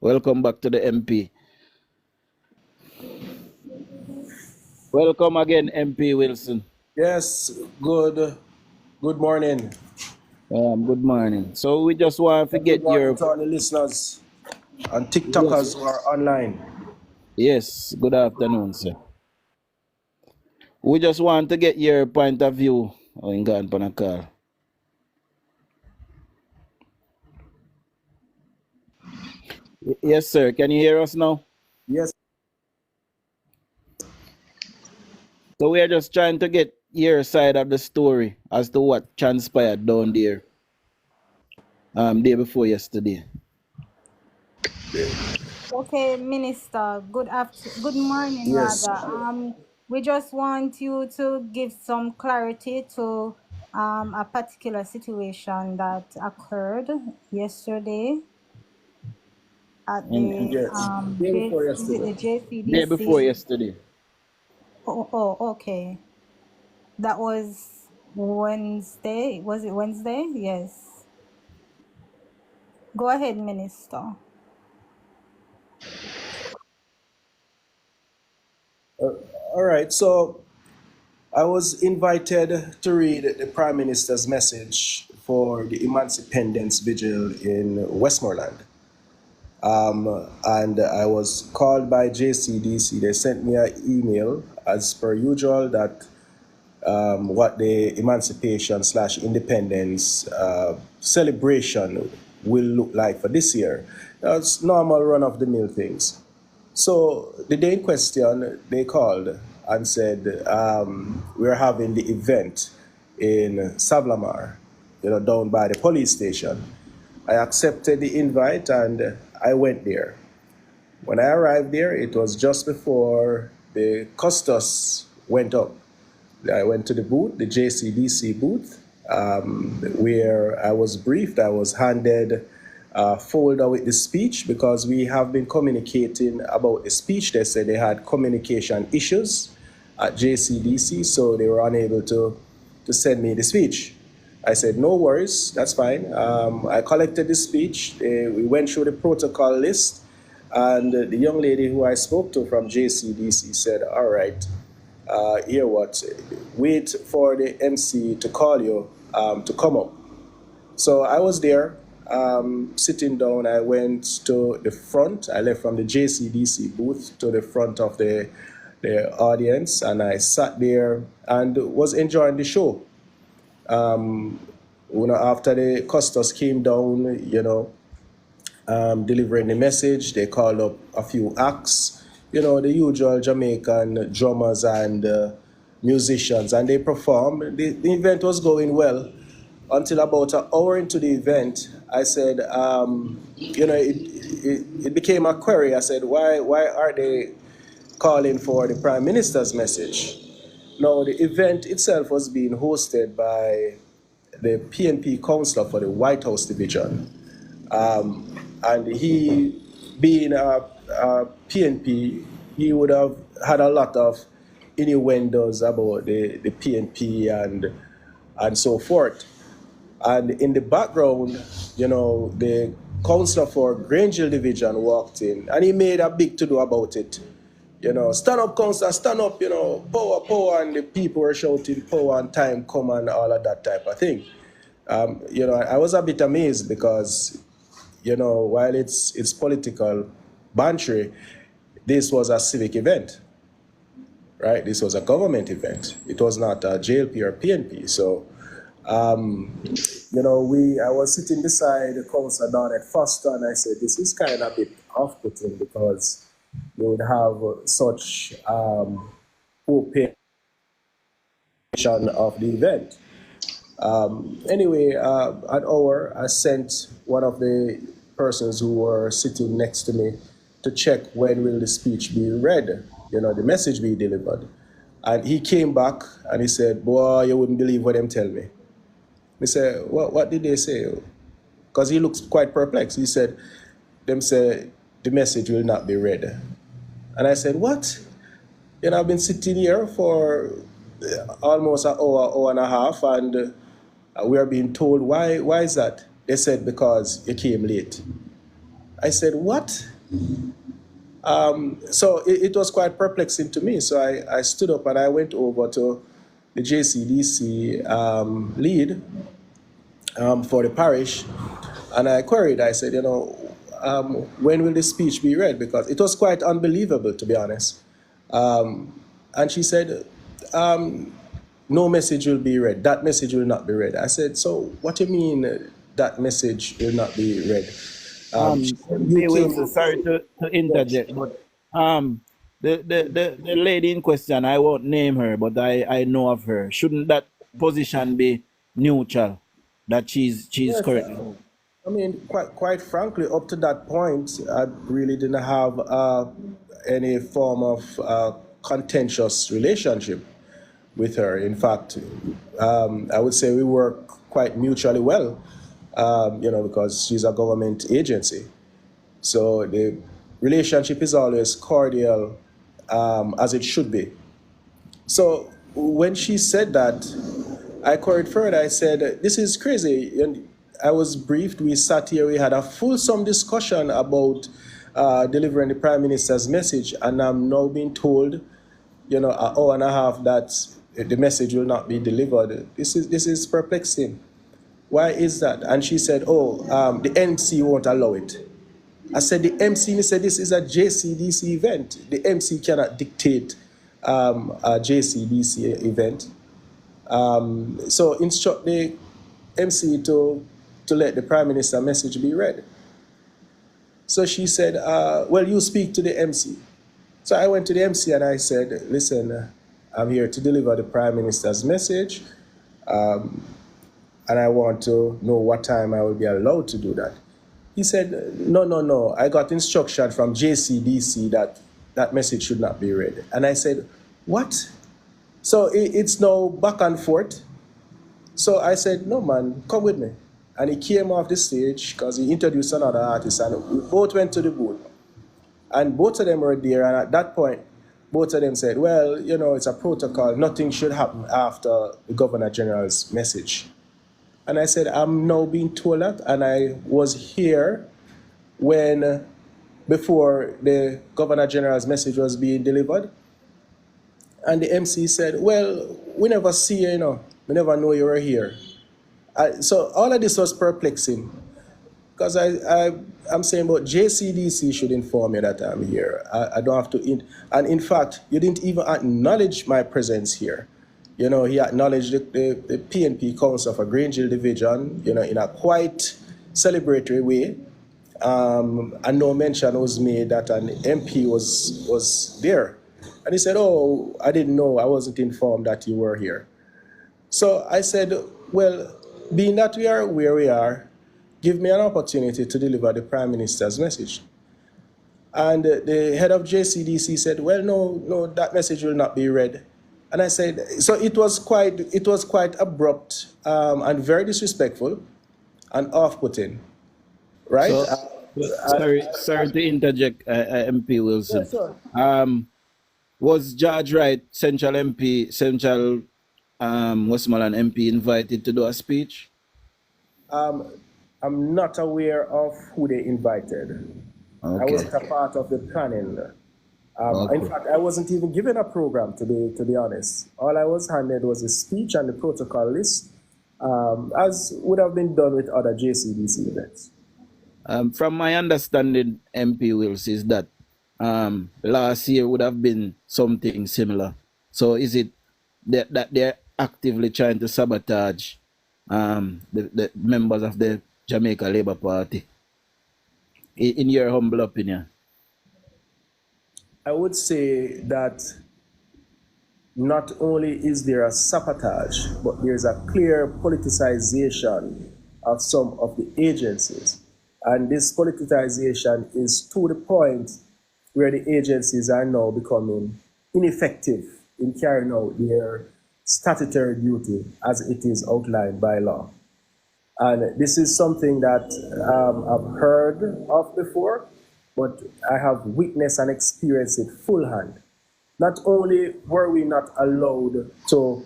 Welcome back to the MP. Welcome again, MP Wilson. Yes, good morning. Good morning. So we just want to And good get morning your to all the listeners and yes, TikTokers who are online. yes. Good afternoon, sir. We just want to get your point of view on Gan Panakal. Yes, sir. Can you hear us now? Yes, So we are just trying to get your side of the story as to what transpired down there day before yesterday. Okay, Minister. Good morning, yes. rather. We just want you to give some clarity to a particular situation that occurred yesterday at And the Yes. Day before is it yesterday. the day before JCDC? yesterday. Okay. That was Wednesday. Was it Wednesday? Yes. Go ahead, Minister. All right, so I was invited to read the Prime Minister's message for the Emancipendence Vigil in Westmoreland. And I was called by JCDC. They sent me an email, as per usual, that what the emancipation slash independence celebration will look like for this year. That's normal run of the mill things. So the day in question, they called and said, we're having the event in Sablamar, down by the police station. I accepted the invite and I went there. When I arrived there, it was just before the custos went up. I went to the booth, the JCDC booth, where I was briefed. I was handed a folder with the speech because we have been communicating about the speech. They said they had communication issues at JCDC, so they were unable to send me the speech. I said, no worries, that's fine. I collected the speech. We went through the protocol list, and the young lady who I spoke to from JCDC said, all right, hear what? Wait for the MC to call you to come up. So I was there, sitting down. I went to the front. I left from the JCDC booth to the front of the audience, and I sat there and was enjoying the show. After the custos came down, delivering the message, they called up a few acts, the usual Jamaican drummers and musicians, and they performed. The event was going well until about an hour into the event. I said, it became a query. I said, why are they calling for the Prime Minister's message? Now, the event itself was being hosted by the PNP counselor for the White House division. And he, being a PNP, he would have had a lot of innuendos about the PNP and so forth. And in the background, the counselor for Grangeville division walked in and he made a big to do about it. Stand up, counselor, stand up, power, power, and the people were shouting power and time come and all of that type of thing. I was a bit amazed because, while it's political banter, this was a civic event, right? This was a government event. It was not a JLP or PNP. So, I was sitting beside the councillor down at Foster, and I said, this is kind of a bit off-putting because you would have such open of the event. Anyway, an hour, I sent one of the persons who were sitting next to me to check when will the speech be read, the message be delivered. And he came back and he said, boy, you wouldn't believe what them tell me. I said, what did they say? Because he looks quite perplexed. He said, them say the message will not be read. And I said, what? I've been sitting here for almost an hour and a half, and we are being told why is that? They said because you came late. I said, what? So it was quite perplexing to me. So I stood up and I went over to the JCDC lead for the parish, and I queried. I said, when will this speech be read? Because it was quite unbelievable, to be honest. And she said, no message will be read. That message will not be read. I said, so what do you mean that message will not be read? She said, you MP Wilson, came. sorry to Yes. interject, but the lady in question, I won't name her, but I know of her. Shouldn't that position be neutral? That she's Yes. currently. I mean, quite frankly, up to that point, I really didn't have any form of contentious relationship with her. In fact, I would say we work quite mutually well, because she's a government agency. So the relationship is always cordial, as it should be. So when she said that, I queried further. I said, "This is crazy." And I was briefed. We sat here. We had a fulsome discussion about delivering the prime minister's message, and I'm now being told, an hour and a half that the message will not be delivered. This is perplexing. Why is that? And she said, "Oh, the MC won't allow it." I said, "The MC." He said, "This is a JCDC event. The MC cannot dictate a JCDC event. So instruct the MC to let the Prime Minister message be read." So she said, "Well, you speak to the MC." So I went to the MC and I said, "Listen, I'm here to deliver the Prime Minister's message, and I want to know what time I will be allowed to do that." He said, "No, no, no. I got instruction from JCDC that that message should not be read." And I said, "What?" So it's now back and forth. So I said, "No, man, come with me." And he came off the stage because he introduced another artist, and we both went to the booth. And both of them were there. And at that point, both of them said, "Well, it's a protocol. Nothing should happen after the Governor General's message." And I said, "I'm now being told that." And I was here when, before the Governor General's message was being delivered. And the MC said, "Well, we never see you, we never know you were here." So all of this was perplexing because I'm saying, but JCDC should inform you that I'm here. I don't have to. And in fact, you didn't even acknowledge my presence here. He acknowledged the PNP Council for Grangeville Division, in a quite celebratory way. And no mention was made that an MP was there. And he said, "Oh, I didn't know. I wasn't informed that you were here." So I said, "Well, being that we are where we are, give me an opportunity to deliver the Prime Minister's message." And the head of JCDC said, "Well, no, that message will not be read." And I said, so it was quite abrupt, and very disrespectful and off-putting, right? So sorry to interject, MP Yeah, Wilson. sure. Was George Wright, Central Westmoreland MP, invited to do a speech? I'm not aware of who they invited. I Okay. wasn't a part of the planning. In Okay. fact, I wasn't even given a program, to be honest. All I was handed was a speech and the protocol list, as would have been done with other JCDC events. From my understanding, MP Wills, is that last year would have been something similar. So is it that they're actively trying to sabotage the members of the Jamaica Labour Party? In your humble opinion? I would say that not only is there a sabotage, but there's a clear politicization of some of the agencies. And this politicization is to the point where the agencies are now becoming ineffective in carrying out their statutory duty as it is outlined by law. And this is something that I've heard of before, but I have witnessed and experienced it full hand. Not only were we not allowed to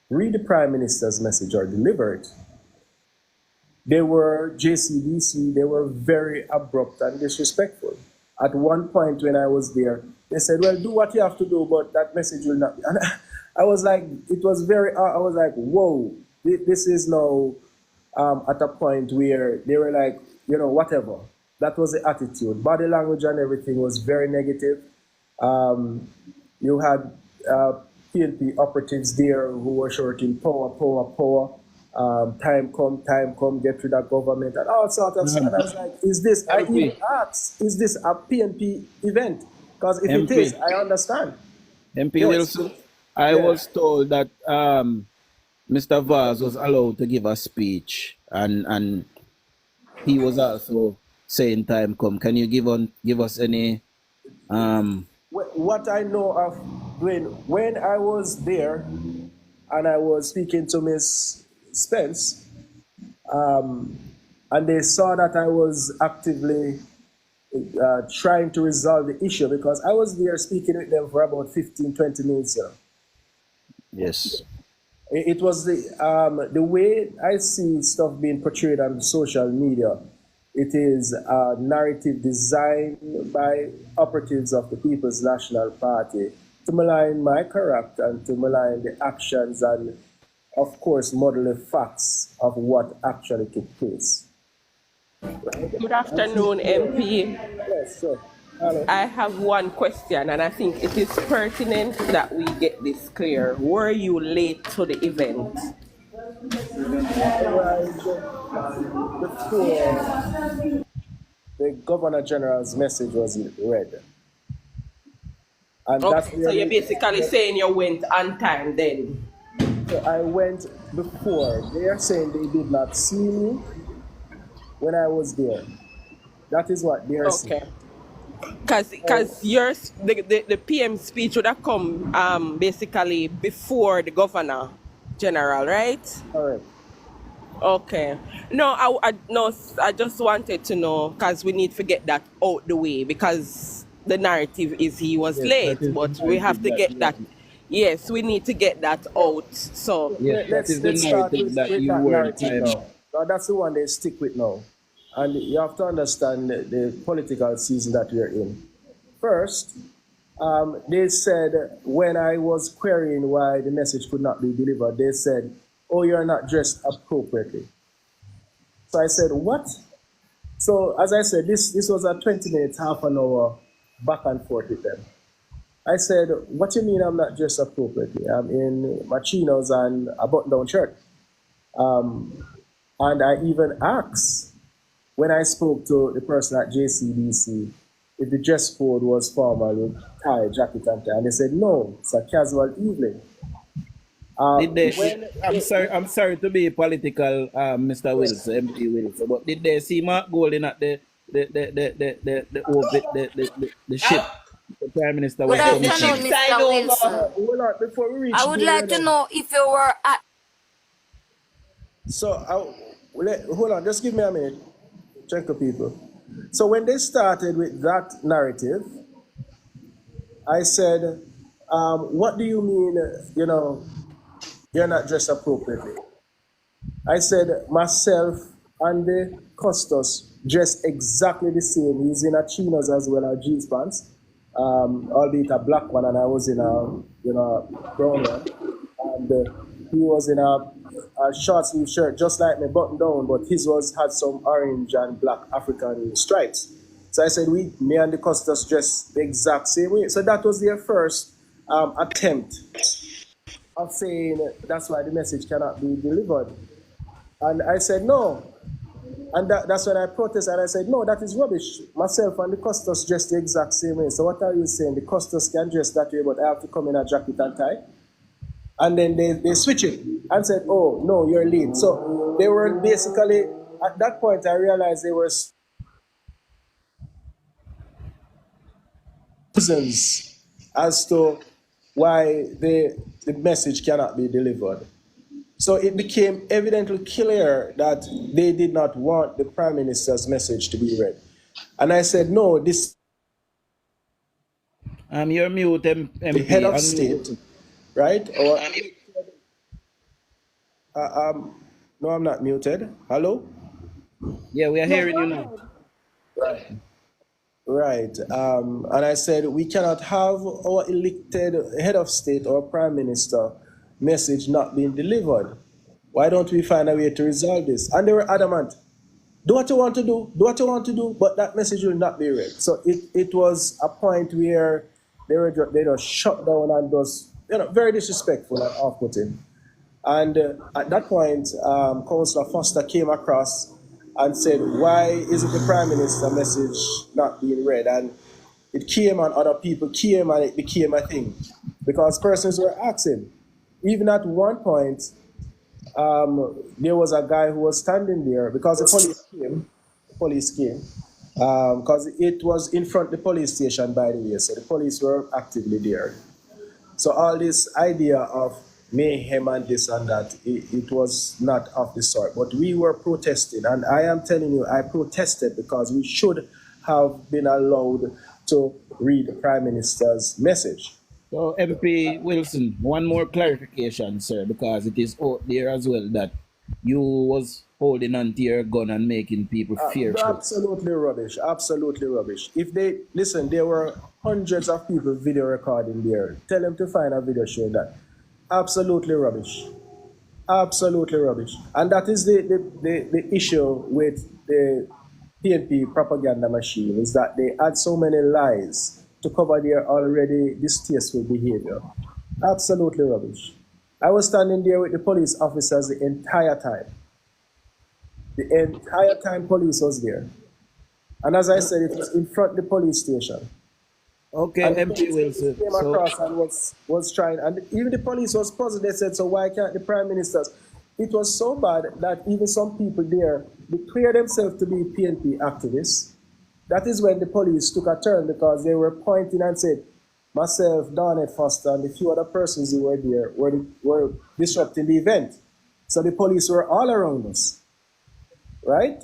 read the Prime Minister's message or deliver it, they were JCDC, they were very abrupt and disrespectful. at one point when I was there, they said, well, do what you have to do, but that message will not. And I was like, it was very, I was like, whoa, this is now at a point where they were like, whatever. That was the attitude. Body language and everything was very negative. You had PNP operatives there who were shouting power, power, power. Time come, get rid of government and all sorts of stuff. And I was like, is this, I even asked, is this a PNP event? Because if it is, I understand. MP Wilson, I was told that Mr. Vaz was allowed to give a speech, and he was also saying time come. Can you give us any what I know of when I was there and I was speaking to Miss Spence, and they saw that I was actively trying to resolve the issue, because I was there speaking with them for about 15-20 minutes. Yes. It was the way I see stuff being portrayed on social media. It is a narrative designed by operatives of the People's National Party to malign my character and to malign the actions and, of course, model the facts of what actually took place. Good afternoon, MP. Yes, sir. Hello. I have one question, and I think it is pertinent that we get this clear. Were you late to the event? I arrived before the Governor General's message was read. And Okay, that's so you're basically saying you went on time then? So I went before. They are saying they did not see me when I was there. That is what they are saying. Because yours, the PM speech would have come basically before the Governor General, right? Correct. Okay. No, I just wanted to know, because we need to get that out the way, because the narrative is he was late, but we have to get that. Yes, we need to get that out. So let's start with that narrative now. That's the one they stick with now. And you have to understand the political season that we're in. First, they said, when I was querying why the message could not be delivered, they said, oh, you're not dressed appropriately. So I said, what? So as I said, this was a 20 minutes, half an hour back and forth with them. I said, what do you mean I'm not dressed appropriately? I'm in my chinos and a button-down shirt. And I even asked, when I spoke to the person at JCDC, if the dress code was formal with tie, jacket, and tie, and they said, no, it's a casual evening. I'm sorry to be political, Mr. Wilson, MP Wilson, but did they see Mark Golding at the ship? The Prime Minister was coming. Good afternoon, Mr. Wilson. Before we reach, I would like to know if you were at. So, hold on, just give me a minute. Check the people. So when they started with that narrative, I said, what do you mean, you're not dressed appropriately? I said, myself and the Custos dressed exactly the same. He's in a chinos as well as jeans pants, albeit a black one, and I was in a brown one. And he was in a short sleeve shirt, just like me, button down, but his had some orange and black African stripes. So I said, me and the Custos dressed the exact same way. So that was their first attempt of saying that's why the message cannot be delivered. And I said, no. And that's when I protested, and I said, no, that is rubbish. Myself and the Custos dress the exact same way. So what are you saying? The Custos can dress that way, but I have to come in a jacket and tie? And then they switch it and said, oh, no, you're late. So they were basically, at that point, I realized they were reasons as to why the message cannot be delivered. So it became evidently clear that they did not want the Prime Minister's message to be read. And I said, no, this... you're mute, MP. The head of state, right? Or, no, I'm not muted. Hello? Yeah, we are hearing you now. Right. Right. And I said we cannot have our elected head of state or prime minister message not being delivered. Why don't we find a way to resolve this? And they were adamant. Do what you want to do, do what you want to do, but that message will not be read. So it was a point where they just shut down and just, very disrespectful and off-putting. And at that point, Councillor Foster came across and said, why isn't the Prime Minister message not being read? And it came and other people came and it became a thing. Because persons were asking. Even at one point, there was a guy who was standing there because the police came, because it was in front of the police station, by the way, so the police were actively there. So all this idea of mayhem and this and that, it was not of the sort. But we were protesting, and I am telling you, I protested because we should have been allowed to read the Prime Minister's message. So MP Wilson, one more clarification, sir, because it is out there as well that you was holding onto your gun and making people fearful. Absolutely rubbish. Absolutely rubbish. If they listen, there were hundreds of people video recording there. Tell them to find a video showing that. Absolutely rubbish. Absolutely rubbish. And that is the issue with the PNP propaganda machine, is that they add so many lies to cover their already distasteful behavior. Absolutely rubbish. I was standing there with the police officers the entire time. The entire time police was there. And as I said, it was in front of the police station. Okay, and MP Wilson. Came across and was trying, and even the police was puzzled. They said, so why can't the prime ministers? It was so bad that even some people there declared themselves to be PNP activists. That is when the police took a turn, because they were pointing and said, myself, Donald Foster, and a few other persons who were there were disrupting the event. So the police were all around us, right?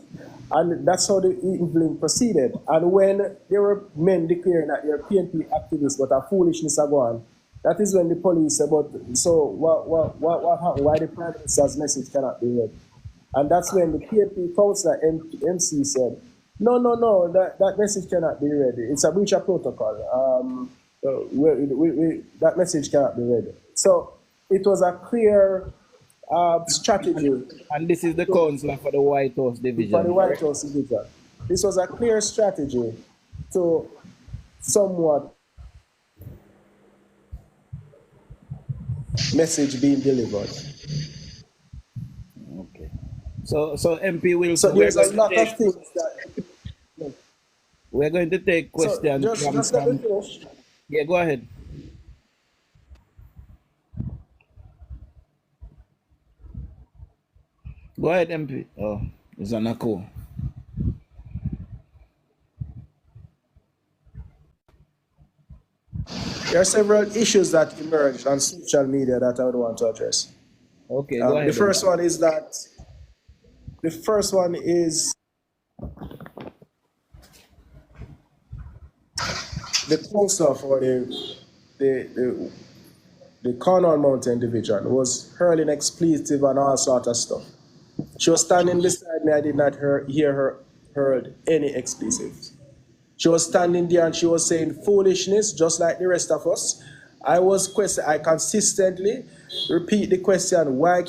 And that's how the evening proceeded. And when there were men declaring that they're PNP activists, but a foolishness are gone, that is when the police said, but so what happened? Why the Prime Minister's message cannot be read? And that's when the PNP councillor MC said, no, that message cannot be read. It's a breach of protocol. That message cannot be read. So it was a clear strategy. And this is the councillor for the White House division. For the White House division. This was a clear strategy to somewhat message being delivered. Okay. So MP Wilson, so there's a lot of things that we're going to take questions. So just let me finish. Yeah, go ahead. Go ahead, MP. Oh, it's an echo. There are several issues that emerged on social media that I would want to address. Okay, go ahead. The first one is the council for the Cornwall Mountain Division was hurling expletive and all sort of stuff. She was standing beside me. I did not hear her hurl any expletives. She was standing there and she was saying foolishness, just like the rest of us. I consistently repeat the question: why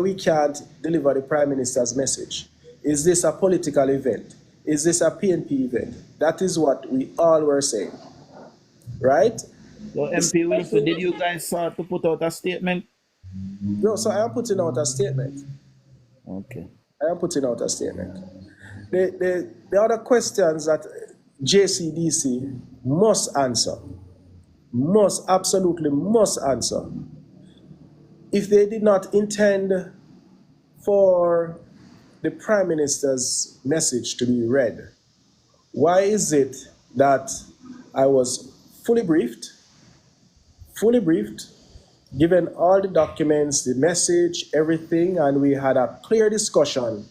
we can't deliver the Prime Minister's message? Is this a political event? Is this a PNP event? That is what we all were saying, right? So MP Wilson, did you guys start to put out a statement? No, so I am putting out a statement. Okay. I am putting out a statement. The other questions that JCDC must answer, absolutely must answer. If they did not intend for the Prime Minister's message to be read, why is it that I was fully briefed, given all the documents, the message, everything, and we had a clear discussion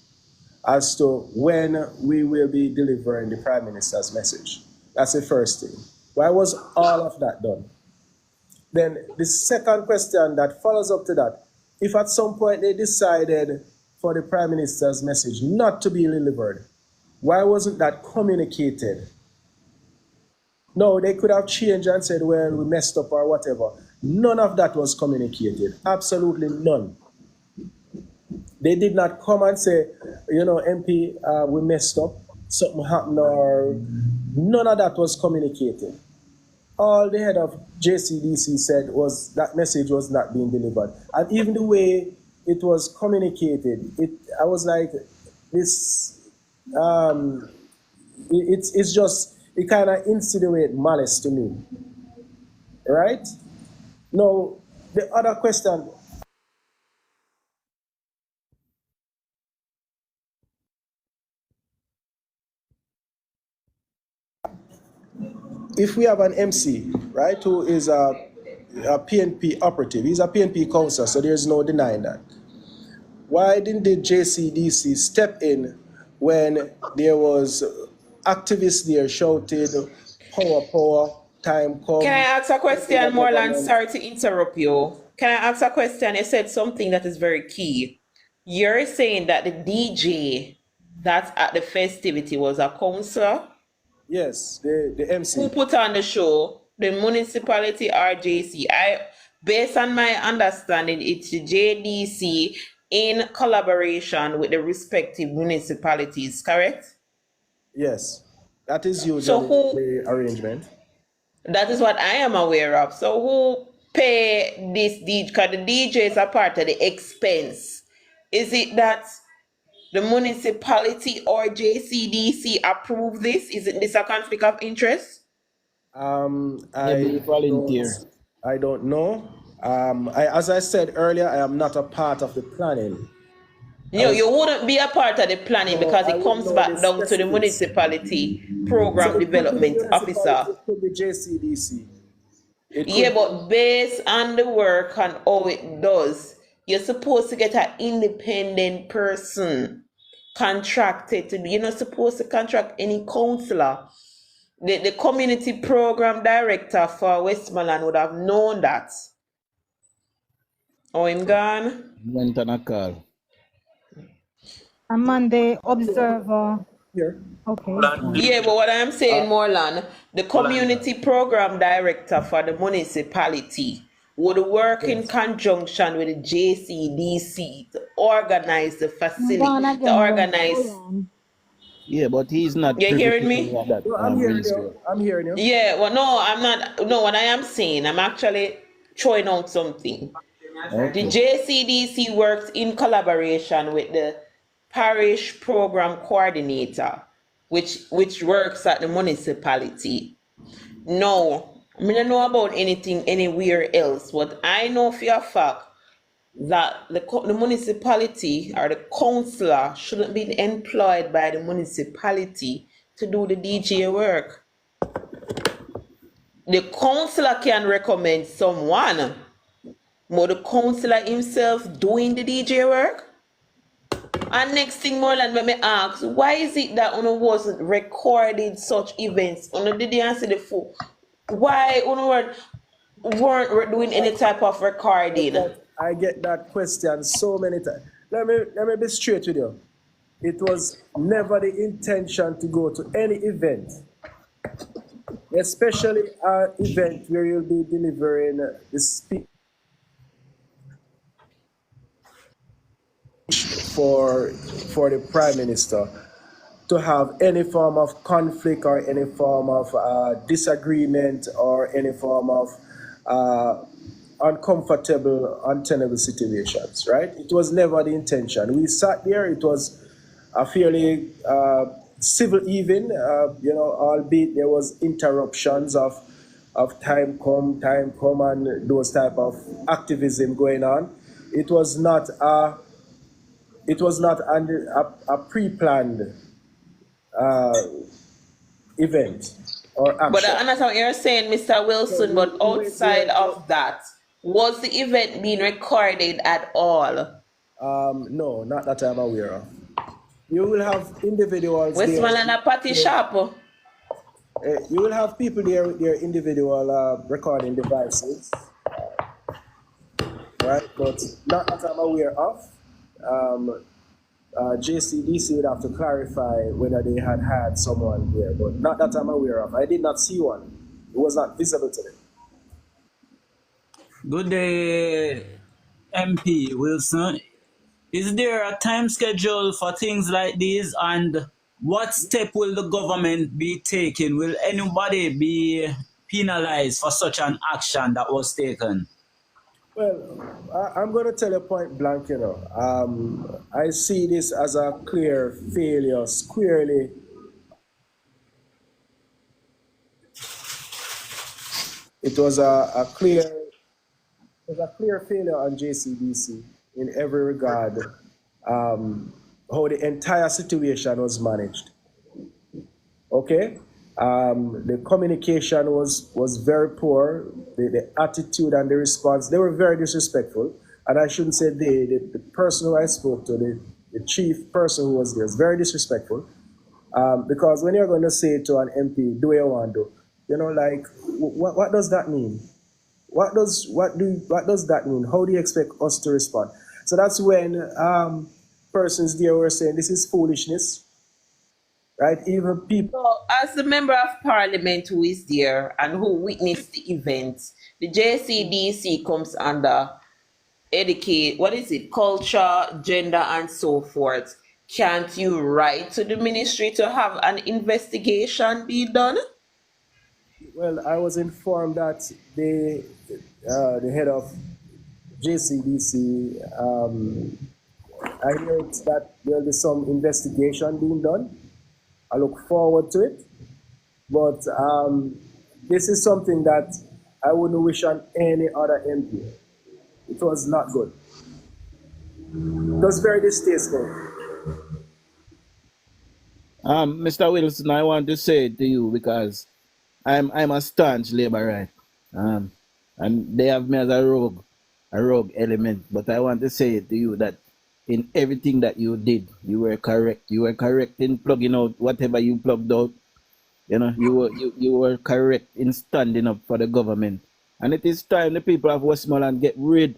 as to when we will be delivering the Prime Minister's message? That's the first thing. Why was all of that done? Then the second question that follows up to that, if at some point they decided for the Prime Minister's message not to be delivered, why wasn't that communicated No, they could have changed and said, well, we messed up or whatever. None of that was communicated. Absolutely none. They did not come and say, MP, we messed up, something happened, or none of that was communicated. All the head of JCDC said was that message was not being delivered. And even the way it was communicated, I was like, this, it's just, it kind of insinuates malice to me, right? Now, the other question, if we have an MC, right, who is a PNP operative, he's a PNP counselor, so there's no denying that. Why didn't the JCDC step in when there was activists there shouted, power, power, time come? Can I ask a question, Morelan? Sorry to interrupt you. Can I ask a question? You said something that is very key. You're saying that the DJ that's at the festivity was a counselor? Yes, the MC. Who put on the show? The municipality or JC? Based on my understanding, it's the JDC in collaboration with the respective municipalities, correct? Yes, that is usually the arrangement. That is what I am aware of. So who pay this DJ? Because the DJs are part of the expense. Is it that the municipality or JCDC approve this? Is it this a conflict of interest? I don't know. As I said earlier, I am not a part of the planning. No, you wouldn't be a part of the planning because it comes back down to the municipality program development officer. It could be JCDC. Yeah, but based on the work and how it does, you're supposed to get an independent person contracted to be. You're not supposed to contract any counselor. The community program director for Westmoreland would have known that. Oh, him gone? Went on a call. I'm on the observer. Here. Okay. Yeah, but what I'm saying, Morelan, the community program director for the municipality would work in conjunction with the JCDC to organize the facility, to organize. Yeah, but he's not. You're hearing me? I'm hearing you. I'm hearing you. Yeah, well, no, I'm not. No, what I am saying, I'm actually throwing out something. Okay. The JCDC works in collaboration with the parish program coordinator, which works at the municipality. No, I don't know about anything anywhere else, but I know for a fact that the municipality or the councillor shouldn't be employed by the municipality to do the DJ work. The councillor can recommend someone, but the councillor himself doing the DJ work. And next thing, Moreland, let me ask, why is it that Uno wasn't recording such events? Uno didn't answer the phone. Why Uno weren't doing any type of recording? I get that question so many times. Let me be straight with you. It was never the intention to go to any event, especially an event where you'll be delivering the speech for the Prime Minister, to have any form of conflict or any form of disagreement or any form of uncomfortable, untenable situations, right? It was never the intention. We sat there, it was a fairly civil even, albeit there was interruptions of time come and those type of activism going on. It was not a pre-planned event or action. But I understand what you're saying, Mr. Wilson, but outside of that, was the event being recorded at all? No, not that I'm aware of. You will have individuals Westmoreland a party shop. You will have people there with their individual recording devices, right? But not that I'm aware of. JCDC would have to clarify whether they had someone there, but not that I'm aware of. I did not see one. It was not visible to them. Good day, MP Wilson. Is there a time schedule for things like these, and what step will the government be taking? Will anybody be penalized for such an action that was taken? Well, I'm going to tell you point blank, I see this as a clear failure, squarely. It was a clear failure on JCDC in every regard, how the entire situation was managed. Okay? The communication was very poor. The attitude and the response, they were very disrespectful. And I shouldn't say the person who I spoke to, the chief person who was there, was very disrespectful. Because when you're going to say to an MP, do what you want to do, what does that mean? What does that mean? How do you expect us to respond? So that's when persons there were saying this is foolishness, right? Even people. So, as the member of parliament who is there and who witnessed the event, the JCDC comes under culture, gender, and so forth. Can't you write to the ministry to have an investigation be done? Well, I was informed that the head of JCDC, I heard that there'll be some investigation being done. I look forward to it. But this is something that I wouldn't wish on any other MP. It was not good. It was very distasteful. Mr. Wilson, I want to say it to you because I'm a staunch Labourite, and they have me as a rogue element. But I want to say it to you that in everything that you did, you were correct. You were correct in plugging out whatever you plugged out. You were correct in standing up for the government. And it is time the people of Westmoreland get rid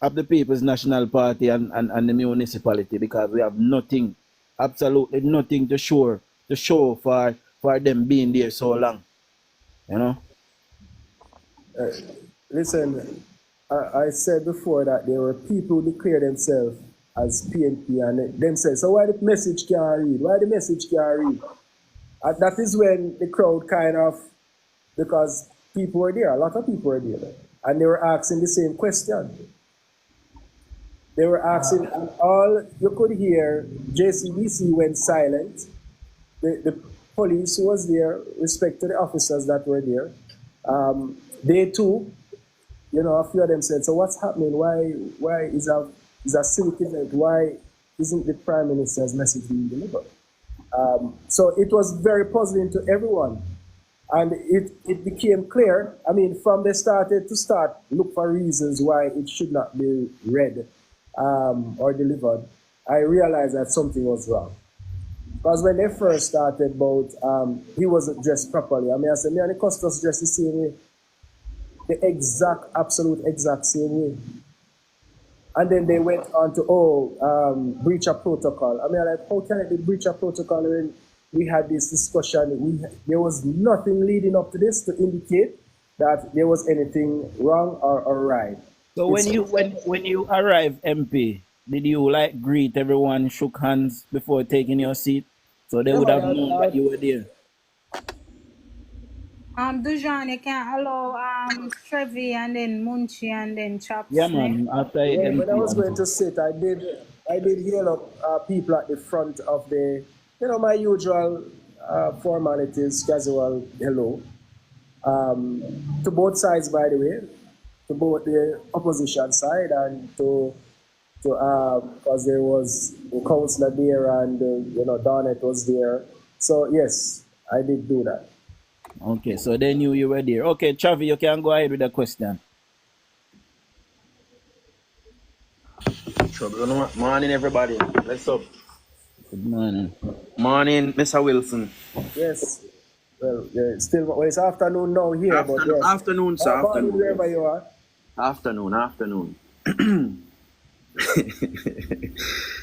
of the People's National Party and the municipality, because we have nothing, absolutely nothing to show for them being there so long. Listen, I said before that there were people who declare themselves as PNP and themselves. So why the message can't read? Why the message can't read? And that is when the crowd kind of, because people were there, a lot of people were there, and they were asking the same question. They were asking, and all you could hear, JCBC went silent. The police who was there, respect to the officers that were there, they too, a few of them said, so what's happening? Why is a civic event? Why isn't the Prime Minister's message being delivered? So it was very puzzling to everyone. And it became clear, from they started to look for reasons why it should not be read or delivered, I realized that something was wrong. Because when they first started about, he wasn't dressed properly. I said, and the customers dressed the same way. The absolute exact same way. And then they went on to, breach of protocol. How can it be breach of protocol when we had this discussion? There was nothing leading up to this to indicate that there was anything wrong or right. So when you arrived, MP, did you greet everyone, shook hands before taking your seat? So they would have known that you were there. DUJON, you can allow Trevi and then Munchie and then Chops. Yeah, man. After when I was going to sit, I did hail up people at the front of the, my usual formalities, casual hello. To both sides, by the way, to both the opposition side and because there was the councillor there and Donnet was there. So yes, I did do that. Okay, so they knew you were there. Okay, Chavi, you can go ahead with the question. Morning, everybody. Let's up. Good morning. Morning, Mr. Wilson. Yes. Well, it's afternoon now here. Afternoon, sir. Morning, wherever you are. Afternoon.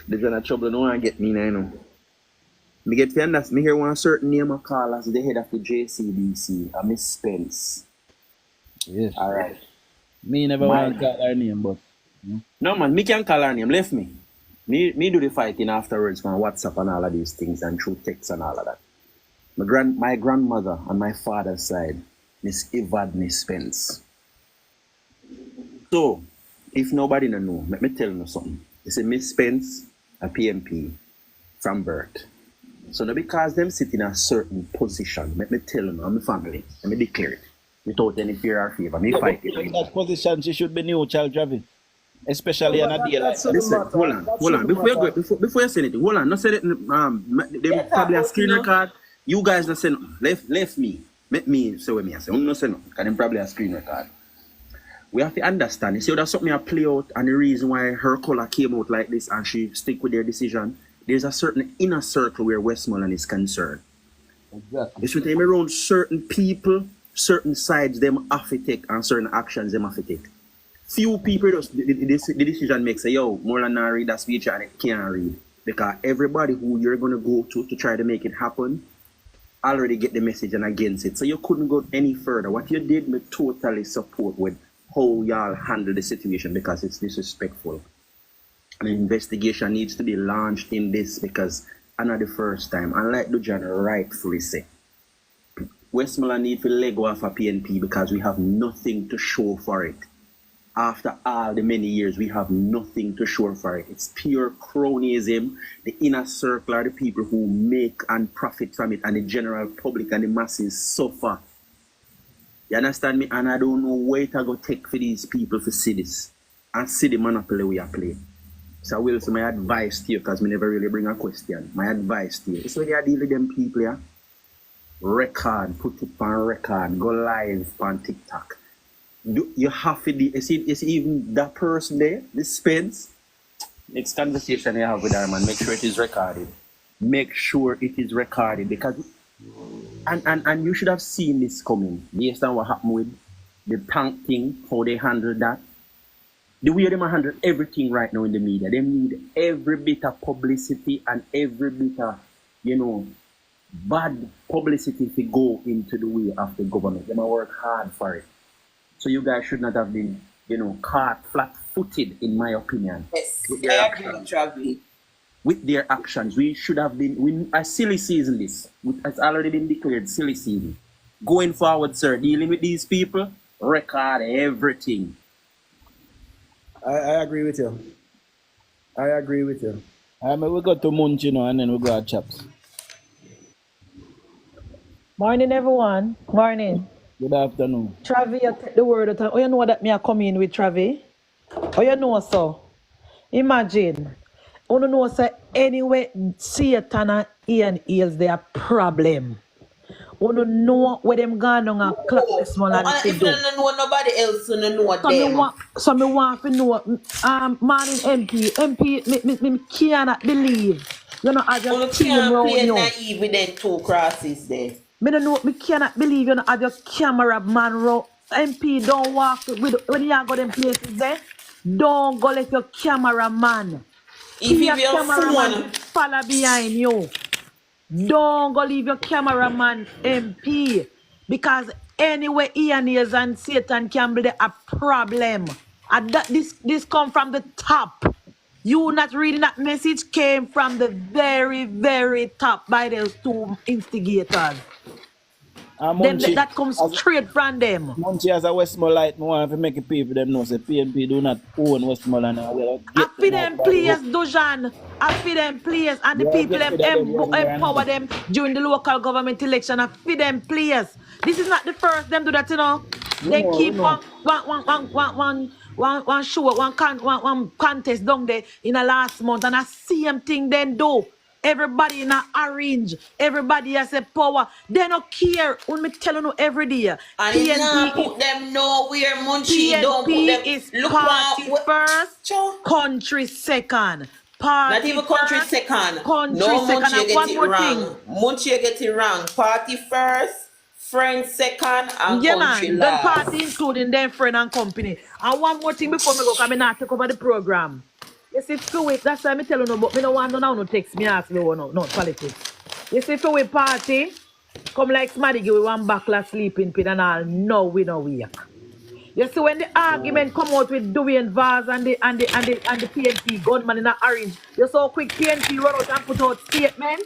They're gonna trouble no one get me now. Me get to understand. Me hear one certain name of call as the head of the JCDC, a Miss Spence. Yes. All right. Me never want to call her name, but No man, me can call her name. Left me. Me do the fighting afterwards on WhatsApp and all of these things and through text and all of that. My grandmother on my father's side, Miss Evadne Spence. So, if nobody no know, let me tell you something. It's a Miss Spence, a PMP from birth. So now because them sit in a certain position, let me tell you, I'm a family. Let me declare it. Without any fear or favor. Me fight it. in that position, she should be neutral, Travis. Especially on a day like that. Listen, hold on. Before you say anything, hold on. Not say that they probably a screen record. You guys not say nothing. Left me. Let me say what me I say. I'm not say nothing. Because them probably a screen record. We have to understand. You see, that's something I play out, and the reason why her color came out like this and she stick with their decision. There's a certain inner circle where Westmoreland is concerned. Exactly. It's when they around certain people, certain sides them have to take, and certain actions them have to take. Few people just the decision makes say, yo, Morelan not read that speech and it can't read. Because everybody who you're gonna go to try to make it happen already get the message and against it. So you couldn't go any further. What you did, me totally support with how y'all handle the situation because it's disrespectful. An investigation needs to be launched in this because I'm not the first time. And like DUJON rightfully say, Westmoreland need to leg off a PNP because we have nothing to show for it. After all the many years, we have nothing to show for it. It's pure cronyism. The inner circle are the people who make and profit from it, and the general public and the masses suffer. You understand me? And I don't know where to go take for these people to see this and see the monopoly we are playing. So I will say my advice to you, because we never really bring a question. My advice to you is when you deal with them people, yeah? Record, put it on record, go live on TikTok. You have to do, is even that person there, this Spence? Next conversation you have with her, man, make sure it is recorded. Make sure it is recorded because and you should have seen this coming based on what happened with the tank thing, how they handled that. The way they handle everything right now in the media, they need every bit of publicity and every bit of, bad publicity to go into the way of the government. They might work hard for it. So you guys should not have been, caught flat-footed, in my opinion. Yes, I agree with Travis. With their actions, we should have been a silly season. This has already been declared silly season. Going forward, sir, dealing with these people, record everything. I agree with you. I agree with you. We go to Munch, and then we go at Chaps. Morning, everyone. Morning. Good afternoon. Travi, you take the word out. Oh, you know that me are coming with Travi? Oh, you know so. Imagine. Oh, you know so anyway, Satan and Ian Eels, they are problem. Oh, you know where them gone on a clock this morning. If you don't know nobody else, you don't know them. So me want to know, morning MP, me cannot believe. You know, I just can't play naive with them two crosses there. Me cannot believe you know have your camera man MP don't walk with when you go them places there. Don't go let your camera man. If you have your phone, follow behind you. Don't go leave your cameraman MP. Because anyway Ian is and Satan can be a problem. And that this come from the top. You not reading that message came from the very, very top by those two instigators. That comes straight from them. Munchie as a Westmoreland, I want to make the people them know say PNP do not own Westmoreland. I feed them players, DUJON. I feed them players and the people them empower them during the local government election. I feed them players. This is not the first them do that, They keep one show, one contest down there in the last month, and the same thing then do. Everybody in a orange, everybody has a power. They don't care. When me telling you every day. And PNP not put them nowhere, Munchie. PNP don't put them. is Look party first, country second. Party not even country first, second. Country no, second. Munchie And get one it more wrong. Munchie get it wrong. Party first, friend second, and yeah, country man. last. The party including them friend and company. And one more thing before me go, because I not take over the program. You see, 2 weeks, that's why I tell you no, but me no want no text me ask me no politics. You see, for we party, come like Smaddy give we one backlash sleeping pin and all. No, we no wake. You see, when the argument come out with DUJON'S and the PNP gunman in the orange, you saw quick PNP run out and put out statement.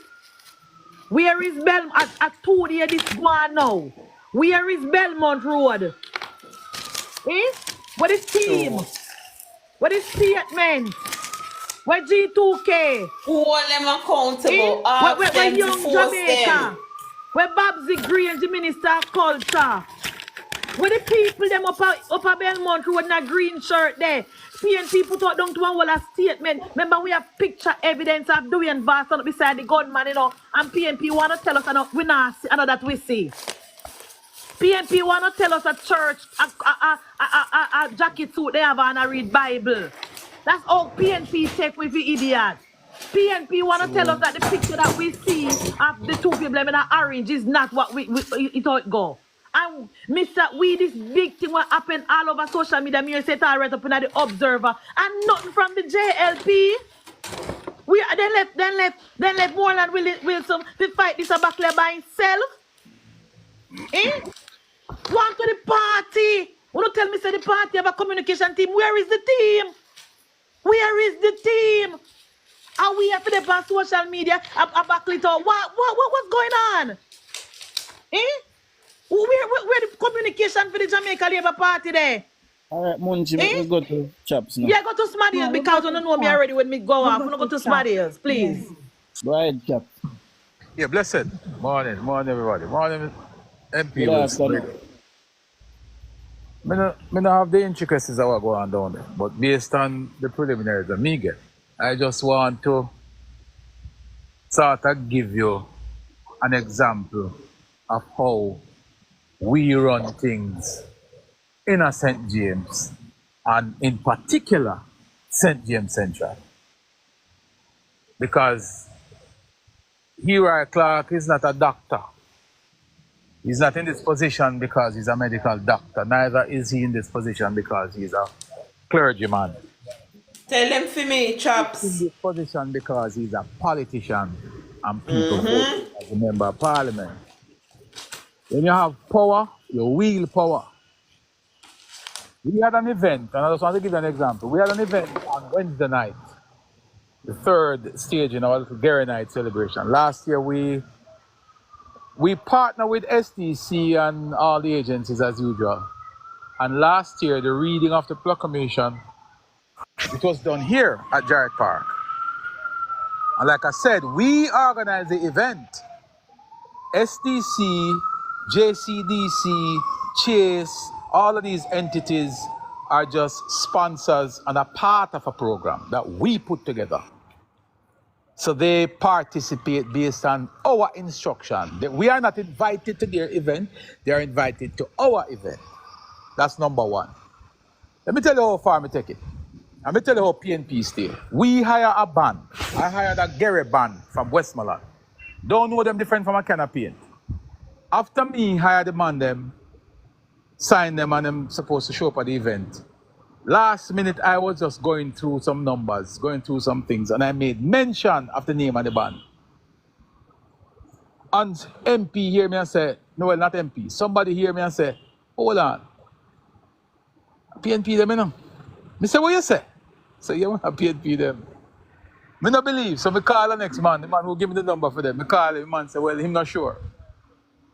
Where is Belmont at 2 days this one now? Where is Belmont Road? Eh? What is team? What is statement? Where G2K? Who hold them accountable? Where Where Young Jamaica? Where Babsy Green, the Minister of Culture? Where the people them up a Belmont Road in a green shirt there? PNP put out down to one wall a statement. Remember we have picture evidence of DUJON'S stand beside the gunman, you know, and PNP wanna tell us we not see that we see. PNP wanna tell us a church, a jacket suit they have and a read Bible. That's all PNP take with the idiot. PNP wanna tell us that the picture that we see of the two people in the orange is not what it ought go. And Mr. This big thing what happened all over social media, me say it all right up in the Observer, and nothing from the JLP. Then left Morelan Wilson to fight this battle by himself. Eh? Want to the party? Want to tell me say the party have a communication team? Where is the team? Where is the team? Are we have to the on social media? A backlit out. What's going on? Eh? Where the communication for the Jamaica Labour Party there? All right, Munji, we go to Chaps now. Yeah, go to Smaddy because you don't know me already when me go off. I'm going to go to Smaddy, please. Go ahead, Chaps. Yeah, blessed. Morning everybody. Morning, MP. Good afternoon. Me not have the intricacies of what go on down there, but based on the preliminaries that me get, I just want to sort of give you an example of how we run things in a St. James, and in particular, St. James Central. Because Hero Clark is not a doctor. He's not in this position because he's a medical doctor. Neither is he in this position because he's a clergyman. Tell them for me, Chops. He's in this position because he's a politician and people vote as a member of parliament. When you have power, you wield power. We had an event, and I just want to give you an example. We had an event on Wednesday night, the third stage in our little Gary Night celebration. Last year, we partnered with STC and all the agencies as usual. And last year, the reading of the proclamation, it was done here at Jarrett Park. And like I said, we organized the event. STC, JCDC, Chase, all of these entities are just sponsors and a part of a program that we put together. So they participate based on our instruction. We are not invited to their event, they are invited to our event. That's number one. Let me tell you how far I take it. Let me tell you how PNP stay. We hire a band. I hired a Gary band from Westmoreland. Don't know them different from a can of paint. After me hire the man them, sign them and them supposed to show up at the event. Last minute I was just going through some numbers, going through some things, and I made mention of the name of the band. And MP hear me and say, no, well, not MP. Somebody hear me and say, hold on. PNP them, you know. I say, what you say? So you want to PNP them. I don't believe. So I call the next man, the man who give me the number for them. I call him and say, well, him not sure.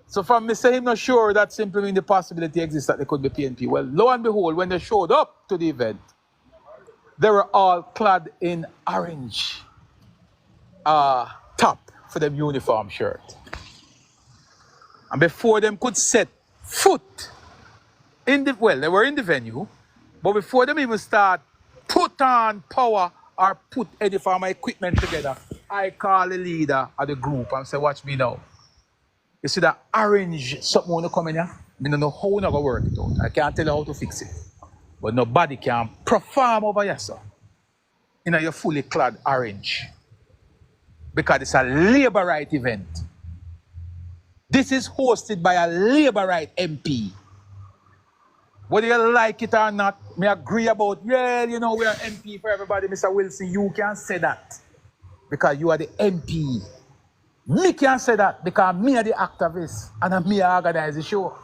So from me say him not sure, that simply means the possibility exists that they could be PNP. Well, lo and behold, when they showed up to the event, they were all clad in orange top for them uniform shirt. And before them could set foot in the, well, they were in the venue, but before them even start put on power or put any form of equipment together, I call the leader of the group and say, watch me now. You see that orange something want to come in here? I don't know how we're going to work it out. I can't tell you how to fix it. But nobody can perform over here, sir. You know, you're fully clad orange. Because it's a labor right event. This is hosted by a labor right MP. Whether you like it or not, me agree about, yeah, you know, we are MP for everybody, Mr. Wilson. You can say that. Because you are the MP. Me can say that because me are the activist and I'm me organize the show.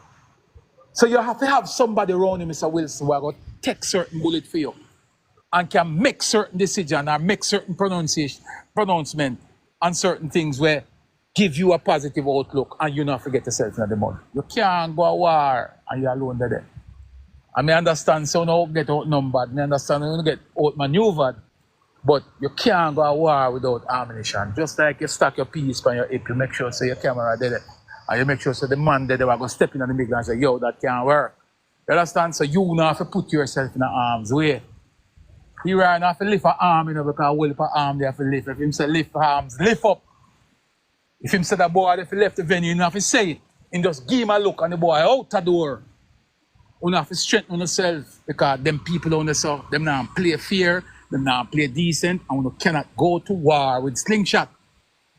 So you have to have somebody around you, Mr. Wilson, who are going to take certain bullet for you and can make certain decision or make certain pronouncement on certain things where give you a positive outlook and you not forget yourself in the mud. You can't go to war and you're alone there. I may understand so no get outnumbered, I understand you get outmaneuvered, but you can't go to war without ammunition. Just like you stack your piece on your hip, you make sure so your camera there. And you make sure so the man there, they are going to step in the middle and say, yo, that can't work. You understand? So you now have to put yourself in the arm's way. You right now have to lift an arm, you know, because will an arm they have to lift. If him say lift arms, lift up. If him say that boy if he left the venue, you have to say it. And just give him a look and the boy out the door. You have to strengthen yourself because them people on the so them now play fair, them now play decent, and you cannot go to war with slingshot.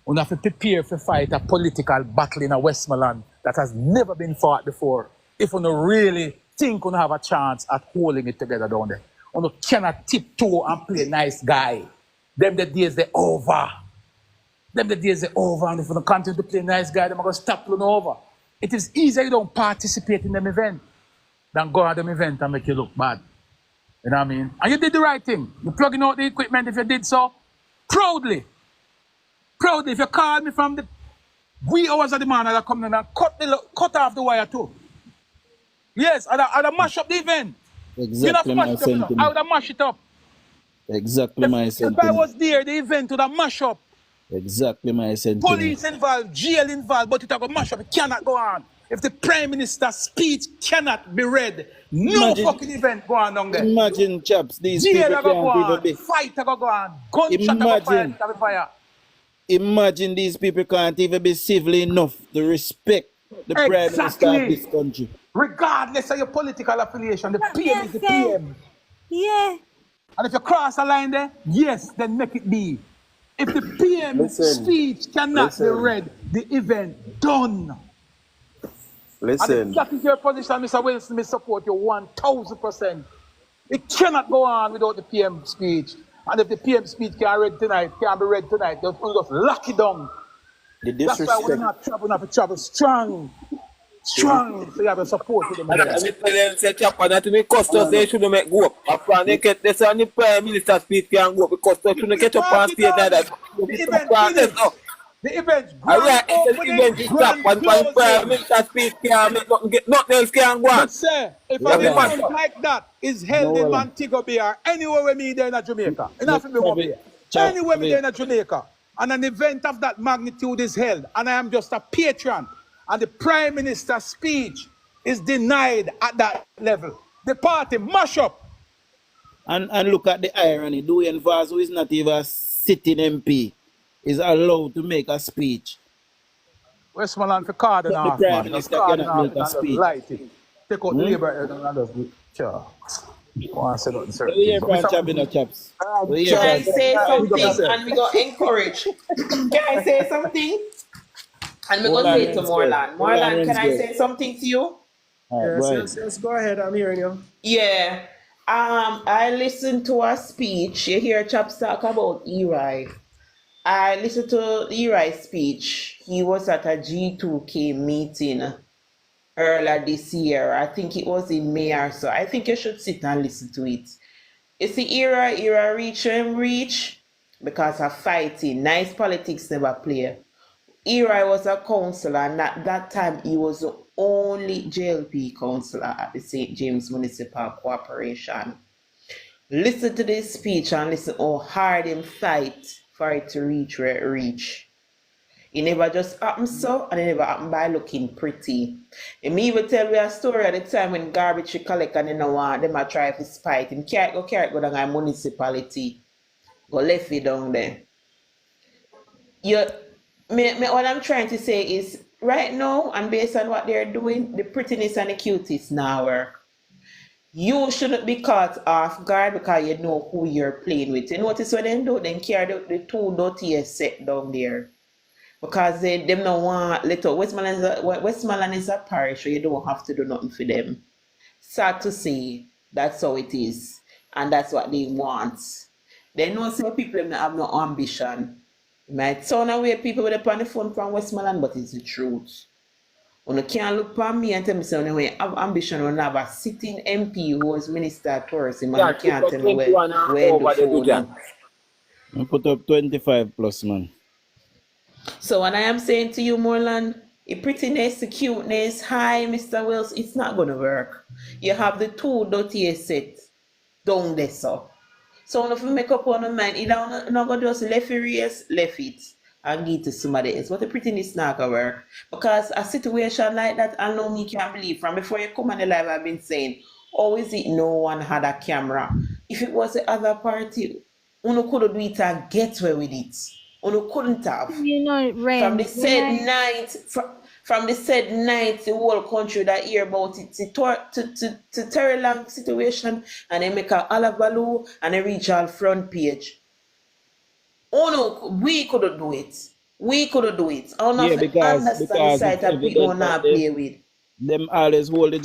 You have to prepare to fight a political battle in a Westmoreland that has never been fought before. If you really think you have a chance at holding it together down there. You cannot tiptoe and play nice guy. Them the days they over. Them the days they over, and if you don't continue to play nice guy, they're going to stop playing over. It is easier you don't participate in them event than go at them event and make you look bad. You know what I mean? And you did the right thing. You're plugging out the equipment if you did so. Proudly. Proudly. If you called me from the wee hours of the morning, I'd come in and cut off the wire too. Yes, I'd mash up the event. Exactly my sentiment. I would have mashed it up. Exactly my sentiment. If I was there, the event would have mashed up. Exactly my sentiment. Police involved, jail involved, but it will mash up. It cannot go on. If the Prime Minister's speech cannot be read, no fucking event go on down there. Imagine, chaps, these jail people can't even be... Fight go on. Gunshot go fire. Imagine these people can't even be civil enough to respect the Prime Minister of this country. Regardless of your political affiliation, the PM is the PM. Yeah. And if you cross a line there, yes, then make it be. If the PM's speech cannot be read, the event done. Listen. And if that is your position, Mr. Wilson, we support you 1,000%. It cannot go on without the PM speech. And if the PM speech can't be read tonight, just lock it down. That's why we're not travel strong. Strong, so you have a support to them. And I tell them, say, Chapa, that me customers, they shouldn't make go up. After they get this, and the Prime Minister speech can go up because they shouldn't catch up and stay there. The event, the event is stop, and the Prime Minister speech can make nothing else can go on. But sir, if an event like that is held in Montego Bay or anywhere where me there in Jamaica, enough to be more here, anywhere me there in Jamaica, and an event of that magnitude is held, and I am just a patron, and the Prime Minister's speech is denied at that level, the party mash up. And look at the irony. DUJON'S, who is not even a sitting MP, is allowed to make a speech. Westmoreland for card and The half, Prime man. Minister cannot make a speech. Take out the labor and just sure. Want to say nothing certain. We hear from chaps. Can I say something and we go encourage? Can I say something? And we go say to Morelan. Morelan, can I say something to you? Yes, go ahead. I'm hearing you. Yeah. I listened to a speech. You hear chaps talk about Eri. I listened to Eri's speech. He was at a G2K meeting earlier this year. I think it was in May or so. I think you should sit and listen to it. You see, Eri reach because of fighting. Nice politics never play. Eri was a councillor, and at that time he was the only JLP councillor at the St. James Municipal Corporation. Listen to this speech and listen how hard him fight for it to reach where it reach. It never just happened so, and it never happened by looking pretty. He may even tell me a story at the time when garbage we collect and you know what, them a try to spite him. Carry it go down a municipality. Go left it down there. What I'm trying to say is, right now, and based on what they're doing, the prettiness and the cuteness now work. You shouldn't be caught off guard because you know who you're playing with. You notice what they do? They carry the two dirtiest set down there. Because them don't want little. Westmoreland is a parish, so you don't have to do nothing for them. Sad to say, that's how it is. And that's what they want. They know some people have no ambition. It might sound away people with up on the phone from Westmoreland, but it's the truth. You can't look upon me and tell me say when you have ambition or have a sitting MP who was Minister of Tourism and Yeah, you she can't got tell me 21 and where the over the phone Dujan. in. I put up 25 plus, man. So when I am saying to you, Moreland, your prettiness, the cuteness, hi, Mr. Wills, it's not going to work. You have the two dirty set down there, so. So if you make up on the mind, either not going to just left it race, left it, and give it to somebody else. But the prettiness not going to work. Because a situation like that, I know me can't believe. From before you come on the live, I've been saying, how is it no one had a camera? If it was the other party, you could do it and get away with it. You couldn't have. You know, From the Ren, said night, from the said night, the whole country that hear about it, to Terry Lang situation, and they make a alabaloo and they reach our front page. Oh no, we couldn't do it. We couldn't do it. I don't know Yeah, if you understand the because side it's that people evident that not play with. them always hold the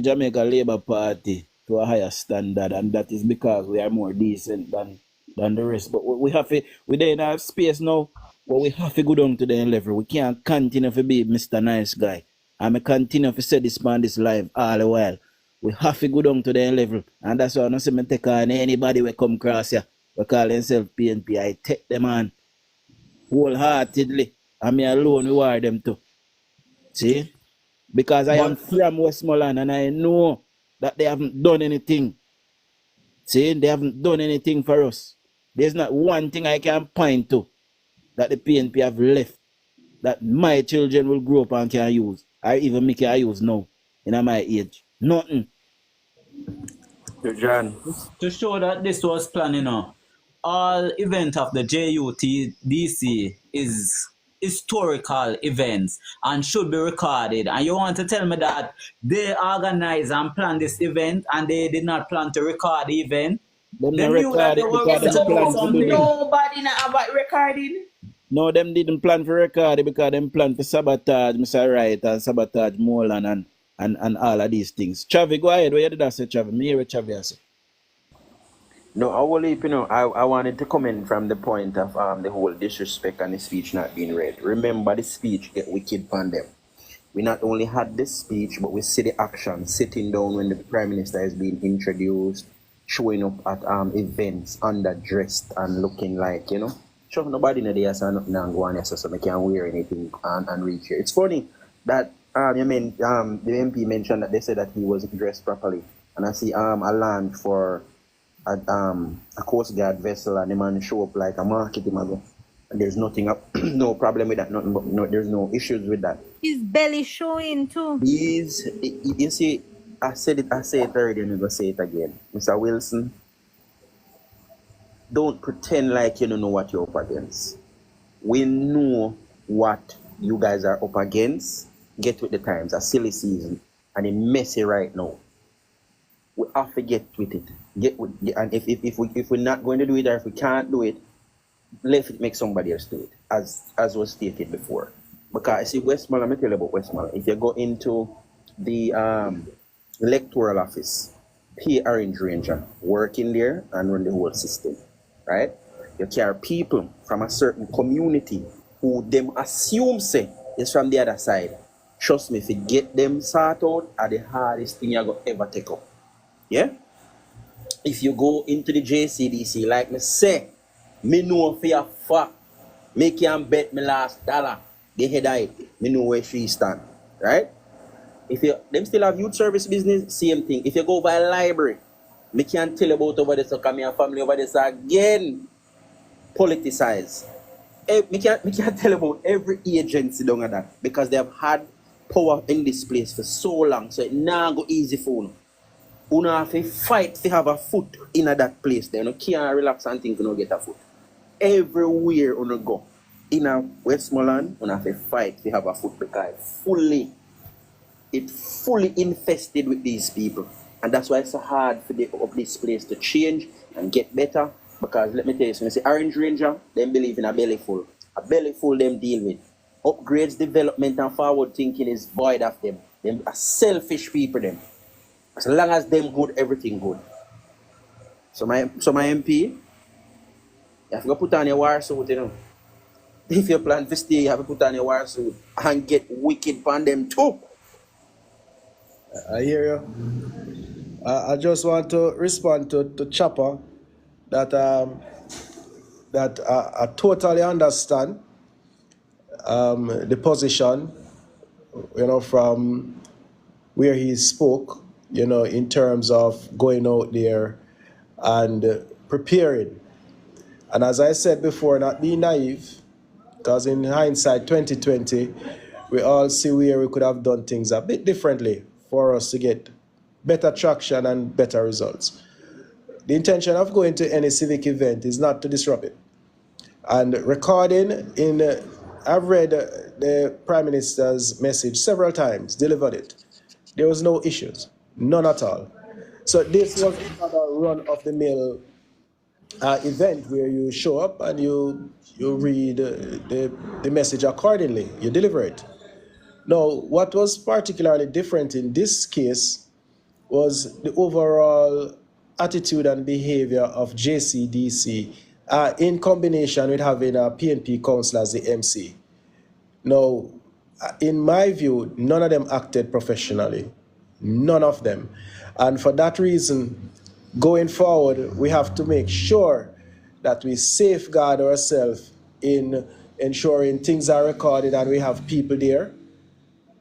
Jamaica Labour Party to a higher standard, and that is because we are more decent than the rest. But we have to, we don't have space now, but we have to go down to the level. We can't continue to be Mr. Nice Guy. And I continue to say this man this live all the while. We have to go down to the level. And that's why I don't see me take on anybody we come across here. We call themselves PNP. I take them on wholeheartedly. And me alone reward them too. See? Because I am But from Westmoreland and I know that they haven't done anything. See, they haven't done anything for us. There's not one thing I can point to that the PNP have left that my children will grow up and can use. Or even me can use now in my age. Nothing. John. to show that this was planned, all event of the JUTDC is historical events and should be recorded. And you want to tell me that they organized and planned this event and they did not plan to record the event? Them They not knew that record they it were because going them to do plan to do them. something. Nobody not about recording. No, them didn't plan for record it because them plan for sabotage Mr. Wright and sabotage Morelan and all of these things. Chavi, go ahead. What you did I say, Chavi? Me hear what Chavi say. No, I will leave, I wanted to comment from the point of the whole disrespect and the speech not being read. Remember, the speech get wicked on them. We not only had this speech, but we see the action, sitting down when the Prime Minister is being introduced, showing up at events, underdressed and looking like, sure, nobody in the day saw nothing and go on here, so they can't wear anything and reach here. It's funny that the MP mentioned that they said that he wasn't dressed properly. And I see a land for a Coast Guard vessel and the man show up like a marketing man. And there's nothing up, no problem with that, nothing, but there's no issues with that. his belly showing too. You see, I say it already and I'm going to say it again. Mr. Wilson, don't pretend like you don't know what you're up against. We know what you guys are up against. Get with the times, a silly season, and it's messy right now. We have to get with it. And if we're not going to do it, or if we can't do it, let it make somebody else do it, as was stated before. Because I see Westmoreland, let me tell you about Westmoreland. If you go into the electoral office, pay Orange Ranger, work in there and run the whole system, right? You carry people from a certain community who them assume say is from the other side. Trust me, if you get them sorted out, are the hardest thing you're going to ever take up. Yeah? If you go into the JCDC, like me say, me know for a fact, me can bet me last dollar, the head of it, me know where she stand, right? If you, them still have youth service business, same thing. If you go by a library, me can tell about over this, so come here family over this again, politicized. Me can tell about every agency down at that, because they have had power in this place for so long, so it now go easy for you. You have to fight to have a foot in that place. Then you can't relax and think you don't get a foot. Everywhere you go. In a Westmoreland, you have to fight to have a foot because it's fully infested with these people. And that's why it's so hard for this place to change and get better. Because let me tell you, when you say Orange Ranger, they believe in a belly full. A belly full them deal with. Upgrades, development and forward thinking is void of them. Them are selfish people them. As long as them good, everything good. So my MP, You have to go put on your war suit, you know. If you plan to stay, you have to put on your war suit and get wicked on them too. I hear you. I just want to respond to Chopper that I totally understand the position, from where he spoke, in terms of going out there and preparing. And as I said before, not being naive, because in hindsight, 2020, we all see where we could have done things a bit differently for us to get better traction and better results. The intention of going to any civic event is not to disrupt it. And recording I've read the Prime Minister's message several times, delivered it. There was no issues, none at all. So this was another run-of-the-mill event where you show up and you read the message accordingly, you deliver it. Now, what was particularly different in this case was the overall attitude and behavior of JCDC in combination with having a PNP council as the MC. Now, in my view, none of them acted professionally. None of them. And for that reason, going forward, we have to make sure that we safeguard ourselves in ensuring things are recorded and we have people there,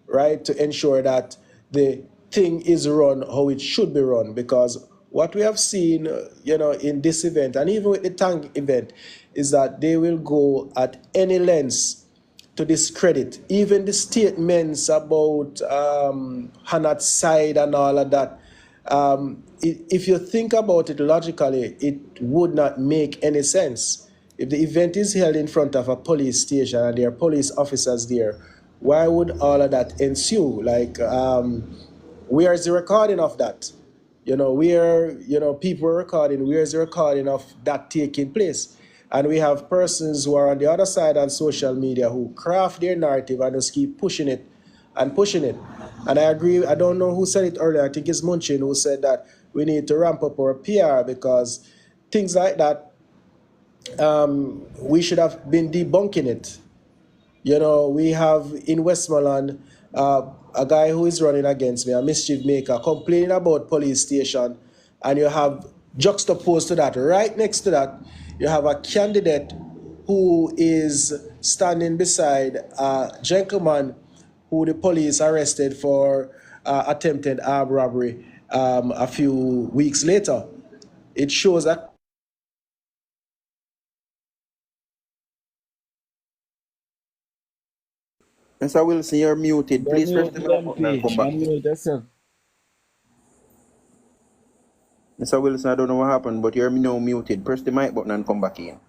right, to ensure that the thing is run how it should be run. Because what we have seen, in this event, and even with the tank event, is that they will go at any lengths to discredit even the statements about Hanat's side and all of that. If you think about it logically, it would not make any sense. If the event is held in front of a police station and there are police officers there, why would all of that ensue? Like, where is the recording of that? Where, people are recording, where is the recording of that taking place? And we have persons who are on the other side on social media who craft their narrative and just keep pushing it and pushing it. And I agree, I don't know who said it earlier, I think it's Munchin who said that we need to ramp up our PR because things like that, we should have been debunking it. We have in Westmoreland a guy who is running against me, a mischief maker, complaining about police station, and you have juxtaposed to that, right next to that, you have a candidate who is standing beside a gentleman who the police arrested for attempted armed robbery a few weeks later. It shows that. Mr. Wilson, you're muted. Please press the mic button and come back in. Mr. Wilson, I don't know what happened, but you're now muted. Press the mic button and come back in.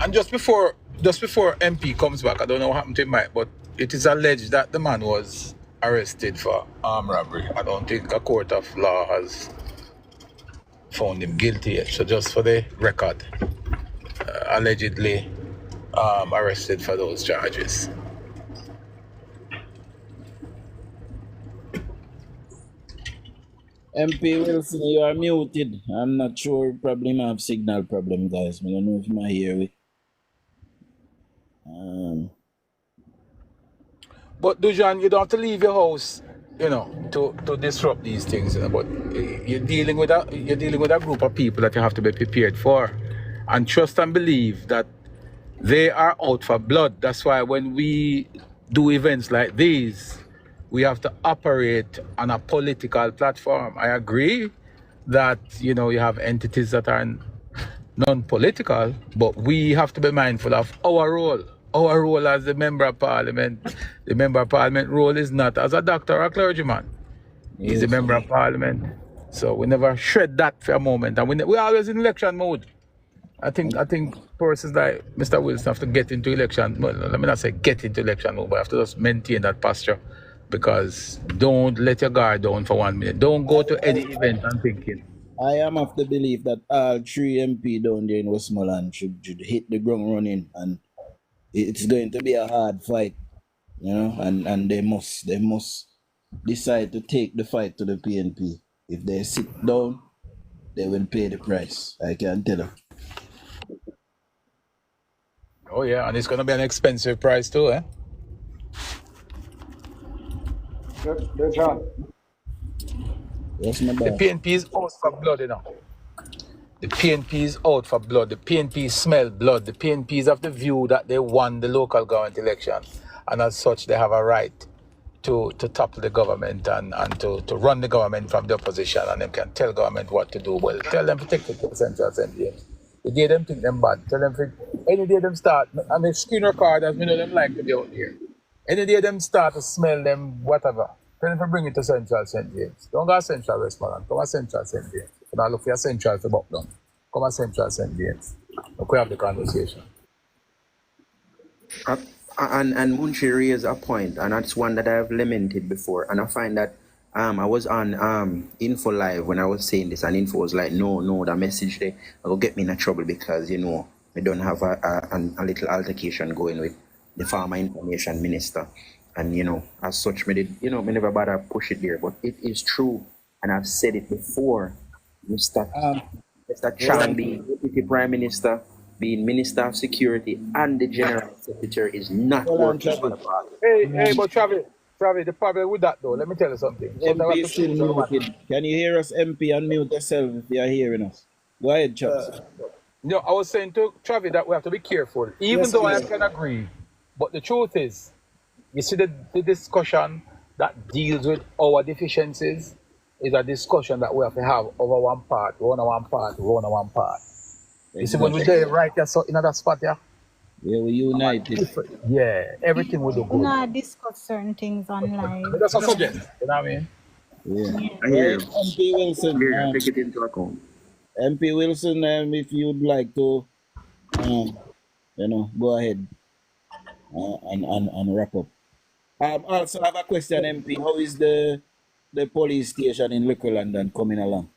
And just before MP comes back, I don't know what happened to him, but it is alleged that the man was arrested for armed robbery. I don't think a court of law has found him guilty yet. So just for the record, allegedly arrested for those charges. MP Wilson, you are muted. I'm not sure, probably might have signal problem, guys. I don't know if you might hear me. But Dujon, you don't have to leave your house, to disrupt these things. But you're dealing with a group of people that you have to be prepared for, and trust and believe that they are out for blood. That's why when we do events like these, we have to operate on a political platform. I agree that you have entities that are non-political, but we have to be mindful of our role. Our role as the Member of Parliament. The Member of Parliament role is not as a doctor or a clergyman. He's the Member of Parliament. So we never shred that for a moment. And we're always in election mode. I think persons like Mr. Wilson have to get into election. Well, let me not say get into election mode, but have to just maintain that posture. Because don't let your guard down for 1 minute. Don't go to any event and thinking. I am of the belief that all three MP down there in Westmoreland should hit the ground running and it's going to be a hard fight, you know, and they must decide to take the fight to the PNP. If they sit down, they will pay the price. I can tell you. Oh yeah, and it's gonna be an expensive price too, eh? John. Yes, my The boss. PNP is out for blood, you know. The PNP is out for blood. The PNP smell blood. The PNP is of the view that they won the local government election, and as such, they have a right to topple the government and to run the government from the opposition, and they can tell government what to do. Well, tell them to take it to the Central Assembly. The day them think them bad, tell them for any day them start, and the screen record as we know them like to be out here. Any day them start to smell them whatever, tell them to bring it to Central St. James. Don't go to Central Westmoreland, come to Central St. James. If you don't look for your Central to buck down, come to Central St. James. We have the conversation. And Munshi raised a point, and that's one that I've lamented before. And I find that I was on Info Live when I was saying this, and Info was like, no, that message there will get me in trouble because, you know, we don't have a little altercation going with the Farmer Information Minister. And, you know, as such, me never bother push it there. But it is true, and I've said it before, Mr. Chan being Deputy Prime Minister, being Minister of Security, and the General Secretary is not working for the party. Hey, but Travis, the problem with that though, let me tell you something. MP still muted. Can you hear us, MP? Unmute yourself if you are hearing us. Go ahead, Chubbs. No, I was saying to Travis that we have to be careful, even though I can agree. But the truth is, you see the discussion that deals with our deficiencies is a discussion that we have to have over one part. You see, when we do it right there, so in that spot, yeah, we united. Yeah, everything will do good. Not discuss certain things online. That's a subject, you know what I mean? Yeah. I hear MP Wilson. take it into account. MP Wilson, if you'd like to, go ahead and wrap up. Also, I have a question, MP. How is the police station in Morelan coming along?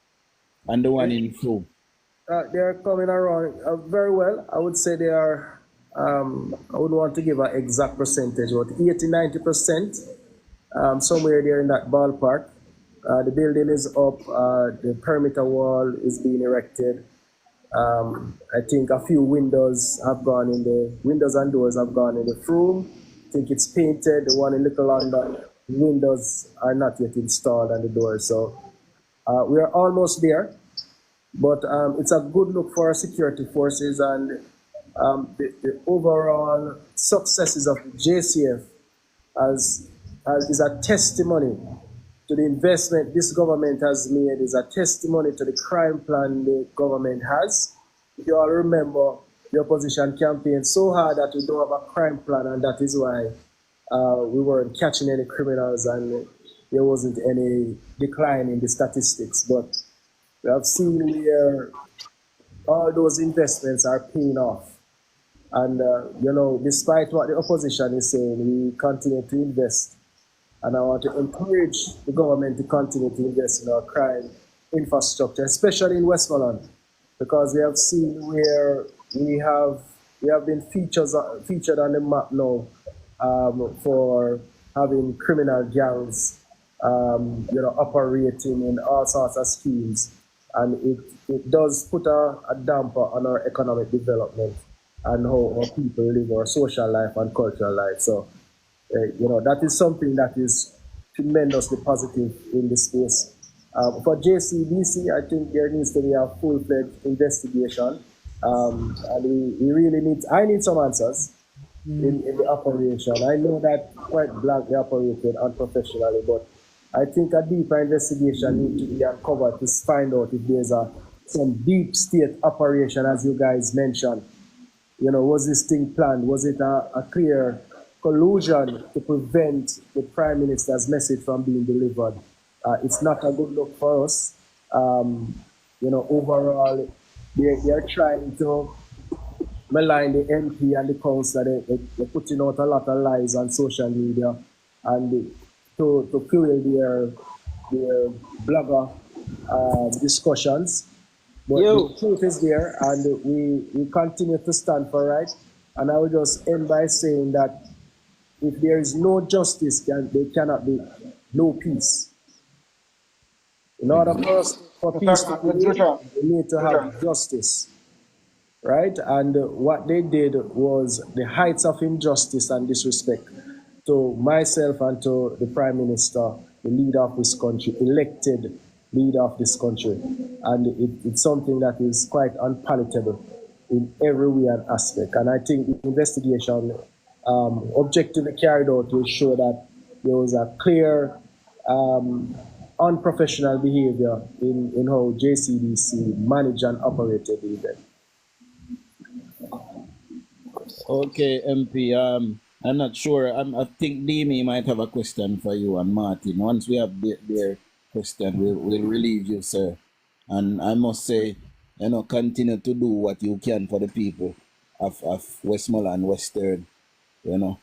And the one in Fru? They're coming around very well. I would say they are, I wouldn't want to give an exact percentage, but 80-90%, somewhere there in that ballpark. The building is up, the perimeter wall is being erected. I think a few windows and doors have gone in the room. I think it's painted. The one in Little London, windows are not yet installed on the doors. So we are almost there. But it's a good look for our security forces, and the overall successes of the JCF is a testimony to the investment this government has made, is a testimony to the crime plan the government has. If you all remember, the opposition campaigned so hard that we don't have a crime plan, and that is why we weren't catching any criminals and there wasn't any decline in the statistics. But we have seen where all those investments are paying off. And, despite what the opposition is saying, we continue to invest. And I want to encourage the government to continue to invest in our crime infrastructure, especially in Westmoreland, because we have seen where we have been featured on the map now for having criminal gangs, operating in all sorts of schemes. And it does put a damper on our economic development and how our people live our social life and cultural life. So, that is something that is tremendously positive in this space. For JCDC, I think there needs to be a full-fledged investigation. And I need some answers in the operation. I know that quite blankly operated unprofessionally, but I think a deeper investigation needs to be uncovered to find out if there's some deep state operation, as you guys mentioned. Was this thing planned? Was it a clear collusion to prevent the Prime Minister's message from being delivered? It's not a good look for us. Overall, they are trying to malign the MP and the council. They're putting out a lot of lies on social media and to fuel their blogger discussions. But the truth is there, and we continue to stand for right. And I will just end by saying that if there is no justice, there cannot be no peace. In order for peace to be made, we need to have justice, right? And what they did was the heights of injustice and disrespect to myself and to the Prime Minister, the leader of this country, elected leader of this country. And it's something that is quite unpalatable in every way and aspect. And I think the investigation objectively carried out will show that there was a clear unprofessional behavior in how JCDC managed and operated the event. Okay, MP. I'm not sure. I think Dimi might have a question for you and Martin. Once we have their question, we'll relieve you, sir. And I must say, continue to do what you can for the people of Westmoreland, Western, and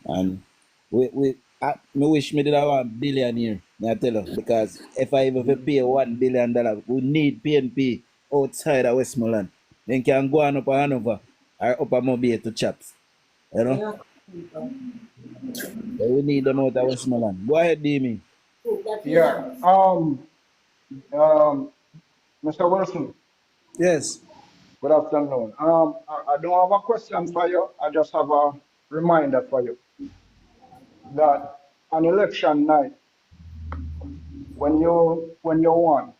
I wish me did have $1 billion here, I tell you, because if I even pay $1 billion, we need PNP outside of Westmoreland. Then can go on up a Hanover or up a Mobile to chaps. We need them out of Westmoreland. Go ahead, Dimi. Yeah. Mr. Wilson. Yes. Good afternoon. I don't have a question for you. I just have a reminder for you that on election night, when you won,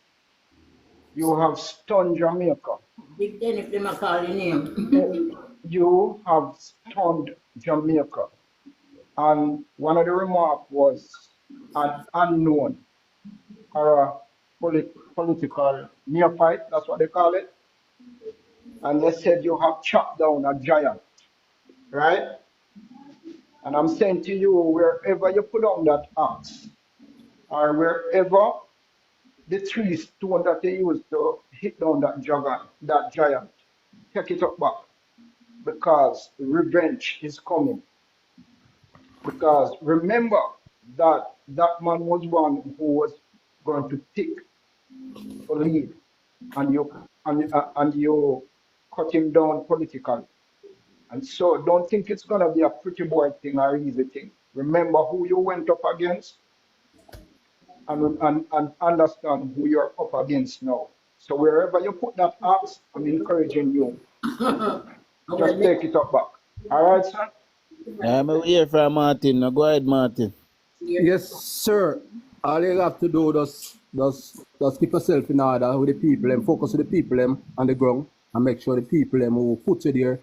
you have stunned Jamaica. Big Ten if them call your name. You have stunned Jamaica. And one of the remarks was an unknown or a political neophyte, that's what they call it. And they said you have chopped down a giant, right? And I'm saying to you, wherever you put on that axe, or wherever the tree stone that they used to hit down that giant, take it up back, because revenge is coming. Because remember that that man was one who was going to pick the lead, and you cut him down politically. And so don't think it's going to be a pretty boy thing or easy thing. Remember who you went up against, and understand who you're up against now. So wherever you put that axe, I'm encouraging you. Just take it up back. All right, sir? I'm here from Martin. Now go ahead, Martin. Yes, sir. All you have to do just keep yourself in order with the people and focus with the people on the ground and make sure the people who put you there,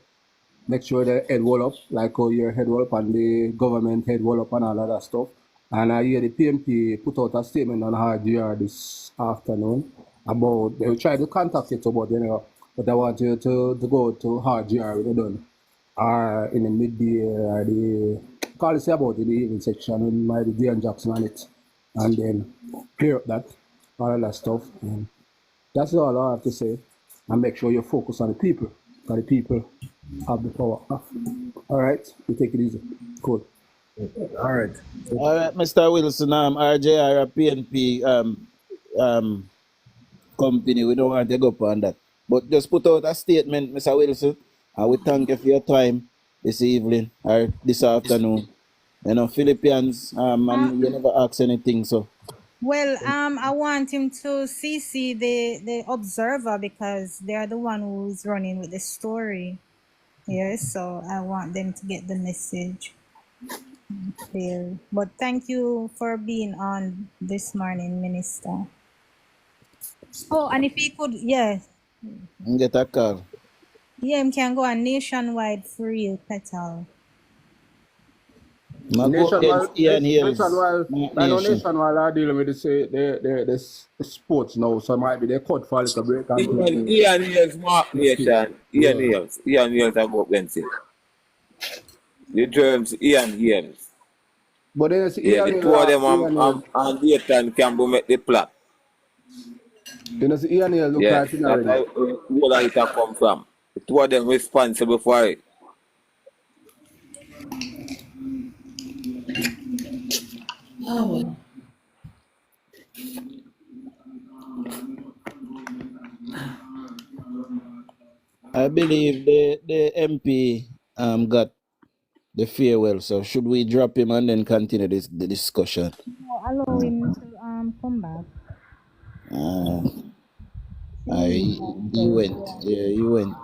make sure their head roll up, like how your head roll up and the government head roll up and all of that stuff. And I hear the PMP put out a statement on RGR this afternoon about, they will try to contact you about, but I want you to go to RGR when you're done. Or in the midday, or the call us about in the evening section, and might be Dan Jackson on it. And then clear up all of that stuff. And that's all I have to say. And make sure you focus on the people, because the people have the power. All right, you take it easy. Cool. All right. All right, Mr. Wilson, RJR, PNP company, we don't want to go up on that. But just put out a statement, Mr. Wilson, and we thank you for your time this evening or this afternoon. Philippians, and you never ask anything, so. Well, I want him to CC the observer, because they're the one who's running with the story. Yes, so I want them to get the message there. But thank you for being on this morning, Minister. Oh, and if he could, Get a call. Yeah, he can go on nationwide free petal. Nationwide, are dealing with the sports now, so it might be they cut for a little break. Ian Hills, Mark Nation. Ian Hills are go Wednesday. The terms Ian Hills. But then the two of them and Dayton Campbell make the plot. You know, Ian Hills look like it already. That's where it come from. The two of them responsible for it. Oh. I believe the MP got the farewell. So should we drop him and then continue the discussion? No, allow him to come back. Uh, See him he went. downstairs. Yeah, he went.